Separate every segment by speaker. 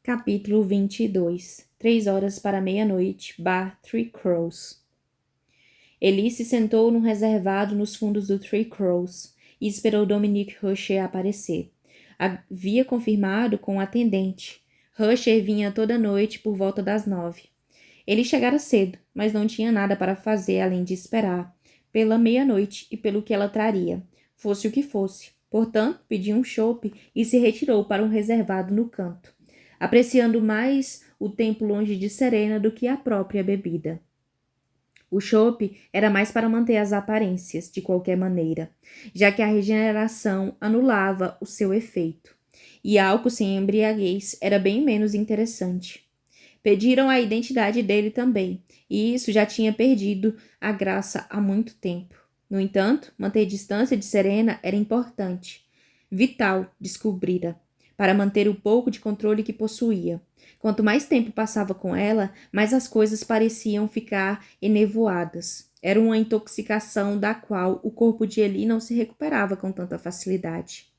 Speaker 1: Capítulo 22. 3 horas para meia-noite, Bar Three Crows. Ellie se sentou num reservado nos fundos do Three Crows e esperou Dominique Rusher aparecer. Havia confirmado com o atendente. Rusher vinha toda noite por volta das 9. Ele chegara cedo, mas não tinha nada para fazer além de esperar, pela meia-noite e pelo que ela traria, fosse o que fosse. Portanto, pediu um chope e se retirou para um reservado no canto, apreciando mais o tempo longe de Serena do que a própria bebida. O chope era mais para manter as aparências, de qualquer maneira, já que a regeneração anulava o seu efeito, e álcool sem embriaguez era bem menos interessante. Pediram a identidade dele também, e isso já tinha perdido a graça há muito tempo. No entanto, manter distância de Serena era importante, vital, descobrira, para manter o pouco de controle que possuía. Quanto mais tempo passava com ela, mais as coisas pareciam ficar enevoadas. Era uma intoxicação da qual o corpo de Ellie não se recuperava com tanta facilidade.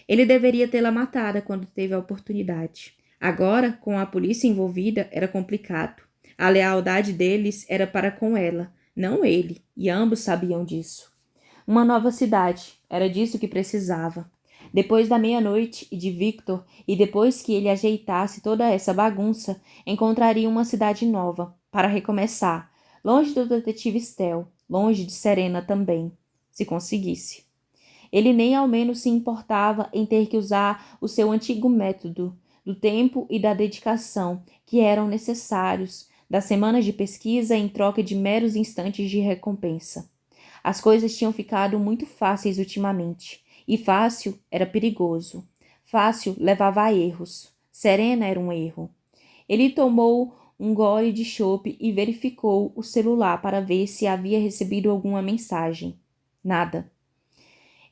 Speaker 1: Ele deveria tê-la matada quando teve a oportunidade. Agora, com a polícia envolvida, era complicado. A lealdade deles era para com ela, não ele, e ambos sabiam disso. Uma nova cidade, era disso que precisava. Depois da meia-noite e de Victor, e depois que ele ajeitasse toda essa bagunça, encontraria uma cidade nova, para recomeçar, longe do detetive Stell, longe de Serena também, se conseguisse. Ele nem ao menos se importava em ter que usar o seu antigo método, do tempo e da dedicação que eram necessários, das semanas de pesquisa em troca de meros instantes de recompensa. As coisas tinham ficado muito fáceis ultimamente, e fácil era perigoso. Fácil levava a erros. Serena era um erro. Ele tomou um gole de chope e verificou o celular para ver se havia recebido alguma mensagem. Nada.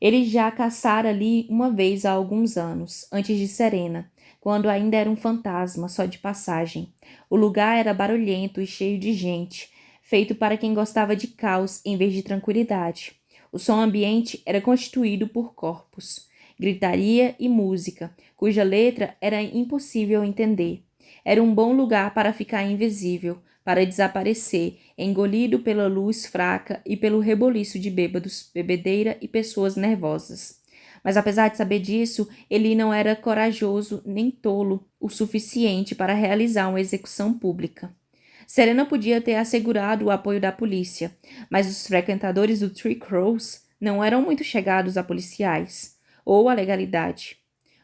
Speaker 1: Ele já caçara ali uma vez há alguns anos, antes de Serena, quando ainda era um fantasma só de passagem. O lugar era barulhento e cheio de gente, feito para quem gostava de caos em vez de tranquilidade. O som ambiente era constituído por corpos, gritaria e música, cuja letra era impossível entender. Era um bom lugar para ficar invisível, para desaparecer, engolido pela luz fraca e pelo reboliço de bêbados, bebedeira e pessoas nervosas. Mas apesar de saber disso, ele não era corajoso nem tolo o suficiente para realizar uma execução pública. Serena podia ter assegurado o apoio da polícia, mas os frequentadores do Three Crows não eram muito chegados a policiais ou à legalidade.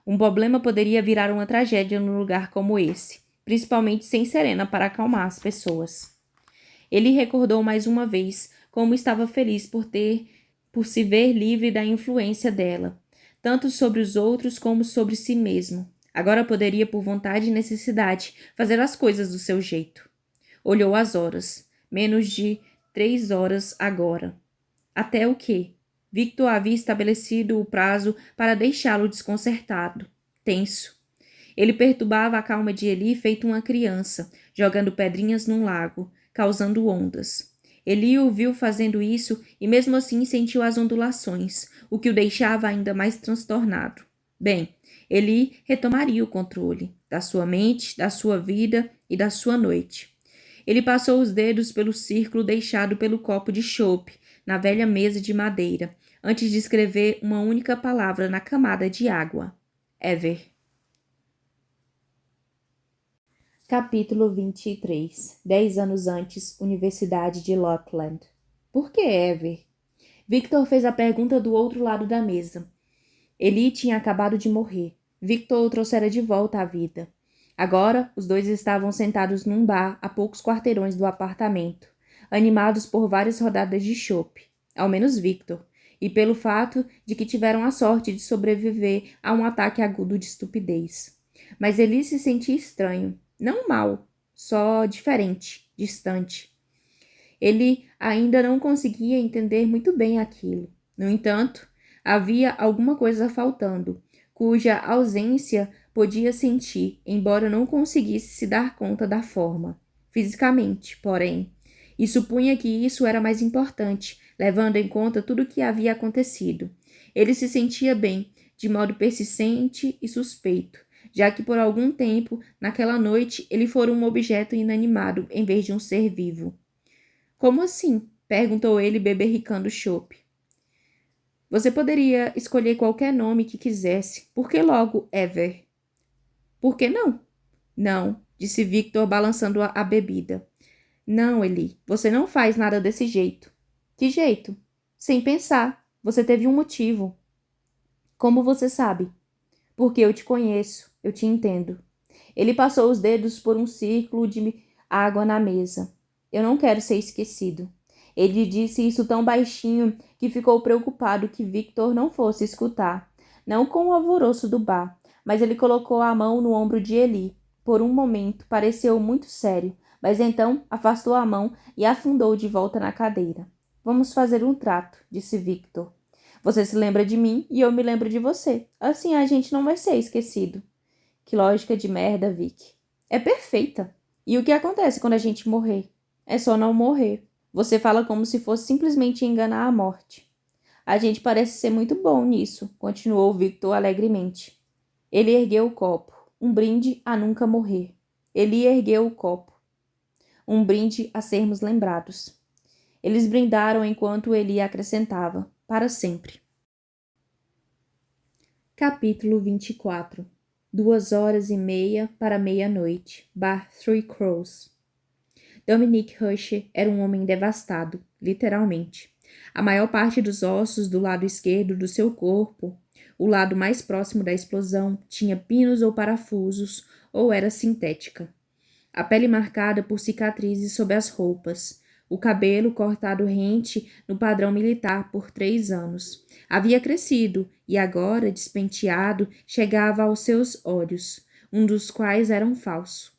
Speaker 1: Um problema poderia virar uma tragédia num lugar como esse, principalmente sem Serena para acalmar as pessoas. Ele recordou mais uma vez como estava feliz por se ver livre da influência dela, tanto sobre os outros como sobre si mesmo. Agora poderia, por vontade e necessidade, fazer as coisas do seu jeito. Olhou as horas. Menos de 3 horas agora. Até o quê? Victor havia estabelecido o prazo para deixá-lo desconcertado, tenso. Ele perturbava a calma de Ellie feito uma criança, jogando pedrinhas num lago, causando ondas. Ellie o viu fazendo isso e mesmo assim sentiu as ondulações, o que o deixava ainda mais transtornado. Bem, Ellie retomaria o controle da sua mente, da sua vida e da sua noite. Ele passou os dedos pelo círculo deixado pelo copo de chope na velha mesa de madeira, antes de escrever uma única palavra na camada de água. Ever. Capítulo 23. 10 anos antes, Universidade de Lockland. Por que Ever? Victor fez a pergunta do outro lado da mesa. Ellie tinha acabado de morrer. Victor o trouxera de volta à vida. Agora, os dois estavam sentados num bar a poucos quarteirões do apartamento, animados por várias rodadas de chope, ao menos Victor, e pelo fato de que tiveram a sorte de sobreviver a um ataque agudo de estupidez. Mas Ellie se sentia estranho, não mal, só diferente, distante. Ele ainda não conseguia entender muito bem aquilo. No entanto, havia alguma coisa faltando, cuja ausência podia sentir, embora não conseguisse se dar conta da forma. Fisicamente, porém, e supunha que isso era mais importante, levando em conta tudo o que havia acontecido. Ele se sentia bem, de modo persistente e suspeito, já que por algum tempo, naquela noite, ele fora um objeto inanimado em vez de um ser vivo. Como assim? Perguntou ele, beberricando chope. Você poderia escolher qualquer nome que quisesse. Por que logo Ever? Por que não? Não, disse Victor, balançando a bebida. Não, Eli, você não faz nada desse jeito. Que jeito? Sem pensar. Você teve um motivo. Como você sabe? Porque eu te conheço, eu te entendo. Ele passou os dedos por um círculo de água na mesa. Eu não quero ser esquecido. Ele disse isso tão baixinho que ficou preocupado que Victor não fosse escutar. Não com o alvoroço do bar, mas ele colocou a mão no ombro de Eli. Por um momento pareceu muito sério, mas então afastou a mão e afundou de volta na cadeira. Vamos fazer um trato, disse Victor. Você se lembra de mim e eu me lembro de você. Assim a gente não vai ser esquecido. Que lógica de merda, Vic. É perfeita. E o que acontece quando a gente morrer? É só não morrer. Você fala como se fosse simplesmente enganar a morte. A gente parece ser muito bom nisso, continuou Victor alegremente. Ele ergueu o copo. Um brinde a nunca morrer. Ele ergueu o copo. Um brinde a sermos lembrados. Eles brindaram enquanto ele acrescentava, para sempre. Capítulo 24. 2h30 para meia-noite. Bar Three Crows. Dominic Hush era um homem devastado, literalmente. A maior parte dos ossos do lado esquerdo do seu corpo, o lado mais próximo da explosão, tinha pinos ou parafusos, ou era sintética. A pele marcada por cicatrizes sob as roupas, o cabelo cortado rente no padrão militar por 3 anos. Havia crescido e agora, despenteado, chegava aos seus olhos, um dos quais era um falso.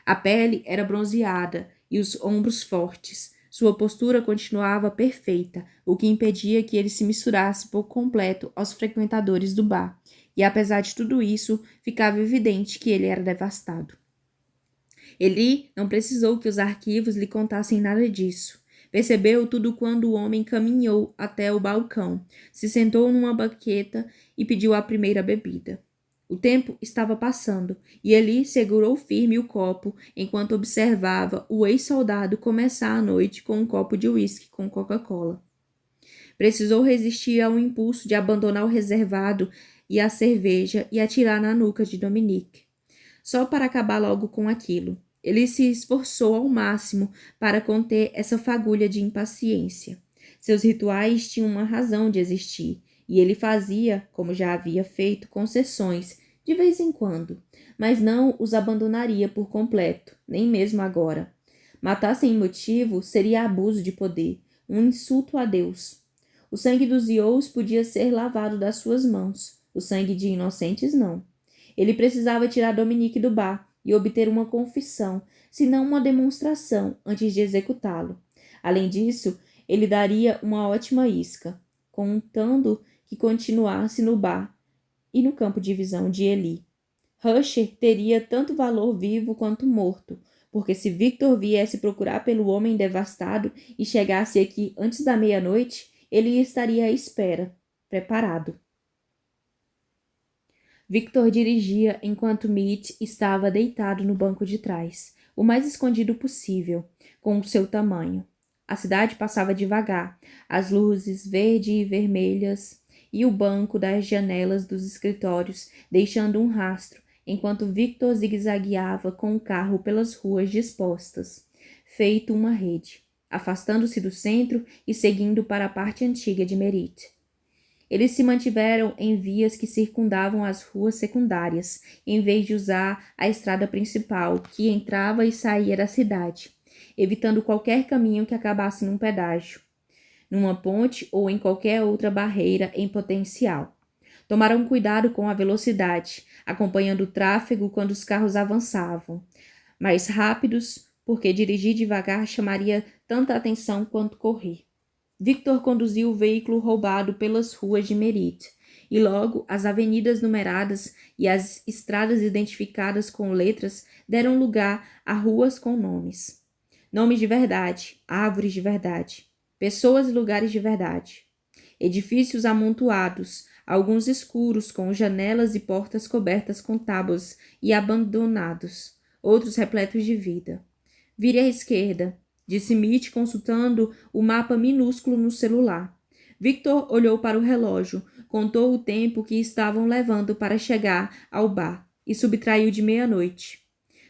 Speaker 1: A pele era bronzeada e os ombros fortes. Sua postura continuava perfeita, o que impedia que ele se misturasse por completo aos frequentadores do bar. E apesar de tudo isso, ficava evidente que ele era devastado. Eli não precisou que os arquivos lhe contassem nada disso. Percebeu tudo quando o homem caminhou até o balcão, se sentou numa banqueta e pediu a primeira bebida. O tempo estava passando e Eli segurou firme o copo enquanto observava o ex-soldado começar a noite com um copo de uísque com Coca-Cola. Precisou resistir ao impulso de abandonar o reservado e a cerveja e atirar na nuca de Dominique. Só para acabar logo com aquilo. Ele se esforçou ao máximo para conter essa fagulha de impaciência. Seus rituais tinham uma razão de existir, e ele fazia, como já havia feito, concessões, de vez em quando, mas não os abandonaria por completo, nem mesmo agora. Matar sem motivo seria abuso de poder, um insulto a Deus. O sangue dos Yos podia ser lavado das suas mãos, o sangue de inocentes não. Ele precisava tirar Dominique do bar e obter uma confissão, se não uma demonstração, antes de executá-lo. Além disso, ele daria uma ótima isca, contando que continuasse no bar e no campo de visão de Eli. Husher teria tanto valor vivo quanto morto, porque se Victor viesse procurar pelo homem devastado e chegasse aqui antes da meia-noite, ele estaria à espera, preparado. Victor dirigia enquanto Mitch estava deitado no banco de trás, o mais escondido possível, com o seu tamanho. A cidade passava devagar, as luzes verde e vermelhas e o banco das janelas dos escritórios deixando um rastro, enquanto Victor zigue-zagueava com o carro pelas ruas dispostas, feito uma rede, afastando-se do centro e seguindo para a parte antiga de Merritt. Eles se mantiveram em vias que circundavam as ruas secundárias, em vez de usar a estrada principal, que entrava e saía da cidade, evitando qualquer caminho que acabasse num pedágio, numa ponte ou em qualquer outra barreira em potencial. Tomaram cuidado com a velocidade, acompanhando o tráfego quando os carros avançavam, mais rápidos, porque dirigir devagar chamaria tanta atenção quanto correr. Victor conduziu o veículo roubado pelas ruas de Merritt, e logo as avenidas numeradas e as estradas identificadas com letras deram lugar a ruas com nomes. Nomes de verdade, árvores de verdade, pessoas e lugares de verdade. Edifícios amontoados, alguns escuros com janelas e portas cobertas com tábuas e abandonados, outros repletos de vida. Vire à esquerda, disse Mitch, consultando o mapa minúsculo no celular. Victor olhou para o relógio, contou o tempo que estavam levando para chegar ao bar e subtraiu de meia-noite,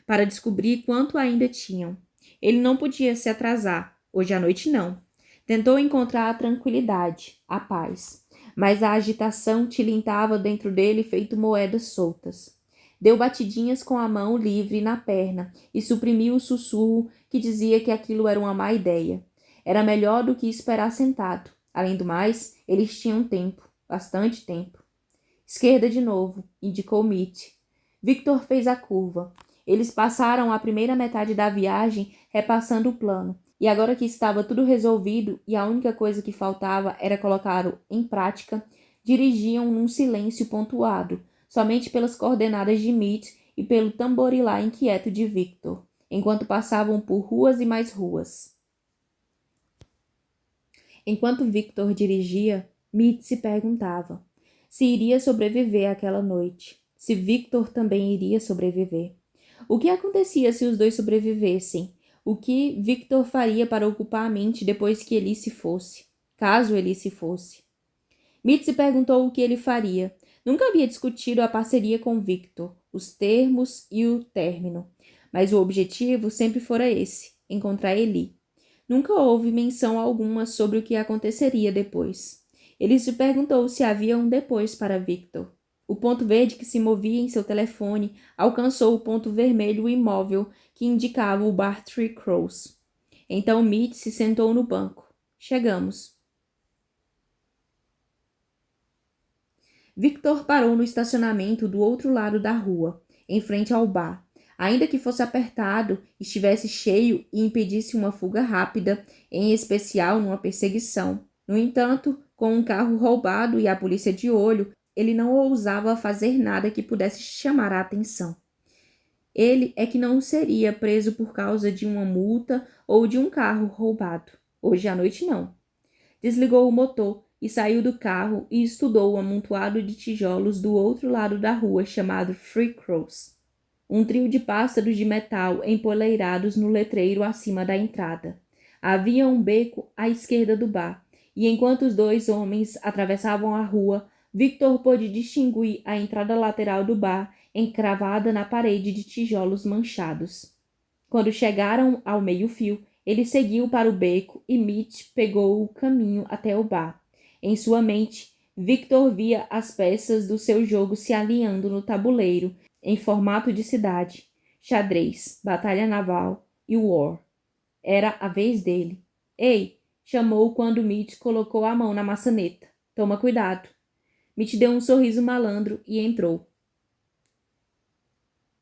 Speaker 1: para descobrir quanto ainda tinham. Ele não podia se atrasar, hoje à noite não. Tentou encontrar a tranquilidade, a paz, mas a agitação tilintava dentro dele feito moedas soltas. Deu batidinhas com a mão livre na perna e suprimiu o sussurro que dizia que aquilo era uma má ideia. Era melhor do que esperar sentado. Além do mais, eles tinham tempo, bastante tempo. Esquerda de novo, indicou Mitch. Victor fez a curva. Eles passaram a primeira metade da viagem repassando o plano, e agora que estava tudo resolvido e a única coisa que faltava era colocá-lo em prática, dirigiam num silêncio pontuado, somente pelas coordenadas de Mitch e pelo tamborilar inquieto de Victor, enquanto passavam por ruas e mais ruas. Enquanto Victor dirigia, Mitch se perguntava se iria sobreviver àquela noite, se Victor também iria sobreviver. O que acontecia se os dois sobrevivessem? O que Victor faria para ocupar a mente depois que ele se fosse, caso ele se fosse? Mitch se perguntou o que ele faria. Nunca havia discutido a parceria com Victor, os termos e o término, mas o objetivo sempre fora esse, encontrar Eli. Nunca houve menção alguma sobre o que aconteceria depois. Ele se perguntou se havia um depois para Victor. O ponto verde que se movia em seu telefone alcançou o ponto vermelho imóvel que indicava o bar Three Crows. Então Mitch se sentou no banco. Chegamos. Victor parou no estacionamento do outro lado da rua, em frente ao bar. Ainda que fosse apertado, estivesse cheio e impedisse uma fuga rápida, em especial numa perseguição. No entanto, com um carro roubado e a polícia de olho, ele não ousava fazer nada que pudesse chamar a atenção. Ele é que não seria preso por causa de uma multa ou de um carro roubado. Hoje à noite não. Desligou o motor e saiu do carro e estudou o amontoado de tijolos do outro lado da rua chamado Three Crows. Um trio de pássaros de metal empoleirados no letreiro acima da entrada. Havia um beco à esquerda do bar, e enquanto os dois homens atravessavam a rua, Victor pôde distinguir a entrada lateral do bar encravada na parede de tijolos manchados. Quando chegaram ao meio-fio, ele seguiu para o beco e Mitch pegou o caminho até o bar. Em sua mente, Victor via as peças do seu jogo se alinhando no tabuleiro, em formato de cidade, xadrez, batalha naval e war. Era a vez dele. Ei! Chamou quando Mitch colocou a mão na maçaneta. Toma cuidado. Mitch deu um sorriso malandro e entrou.